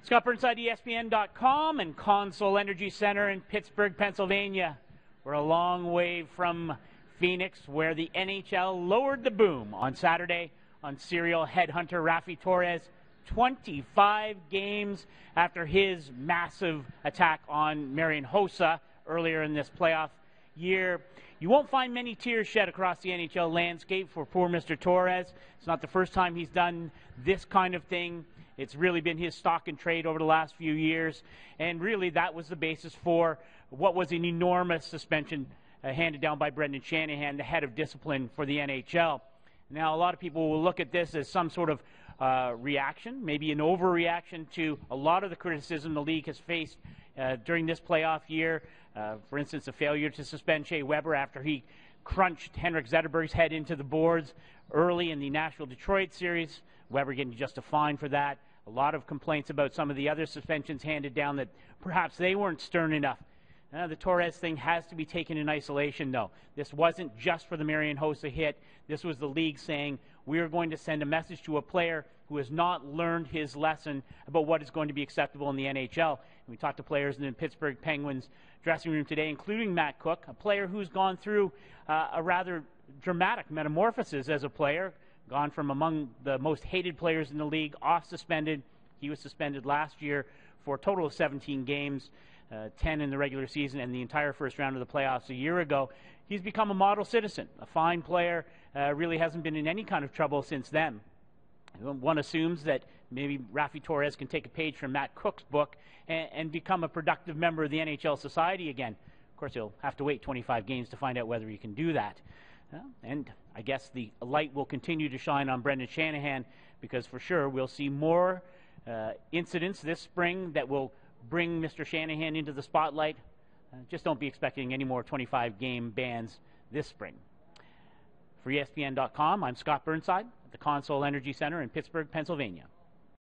Scott Burnside, ESPN.com and Console Energy Center in Pittsburgh, Pennsylvania. We're a long way from Phoenix, where the NHL lowered the boom on Saturday on serial headhunter Raffi Torres. 25 games after his massive attack on Marian Hossa earlier in this playoff year. You won't find many tears shed across the NHL landscape for poor Mr. Torres. It's not the first time he's done this kind of thing. It's really been his stock and trade over the last few years, and really that was the basis for what was an enormous suspension handed down by Brendan Shanahan, the head of discipline for the NHL. Now, a lot of people will look at this as some sort of reaction, maybe an overreaction to a lot of the criticism the league has faced during this playoff year. For instance, the failure to suspend Shea Weber after he crunched Henrik Zetterberg's head into the boards early in the Nashville-Detroit series. Weber getting just a fine for that. A lot of complaints about some of the other suspensions handed down that perhaps they weren't stern enough. The Torres thing has to be taken in isolation, though. This wasn't just for the Marian Hossa hit. This was the league saying, we are going to send a message to a player who has not learned his lesson about what is going to be acceptable in the NHL. And we talked to players in the Pittsburgh Penguins dressing room today, including Matt Cook, a player who's gone through a rather dramatic metamorphosis as a player, gone from among the most hated players in the league, off suspended. He was suspended last year for a total of 17 games, 10 in the regular season, and the entire first round of the playoffs a year ago. He's become a model citizen, a fine player, really hasn't been in any kind of trouble since then. One assumes that maybe Raffi Torres can take a page from Matt Cook's book and become a productive member of the NHL society again. Of course, he'll have to wait 25 games to find out whether he can do that. And I guess the light will continue to shine on Brendan Shanahan, because for sure we'll see more incidents this spring that will bring Mr. Shanahan into the spotlight. Just don't be expecting any more 25-game bans this spring. For ESPN.com, I'm Scott Burnside at the Console Energy Center in Pittsburgh, Pennsylvania.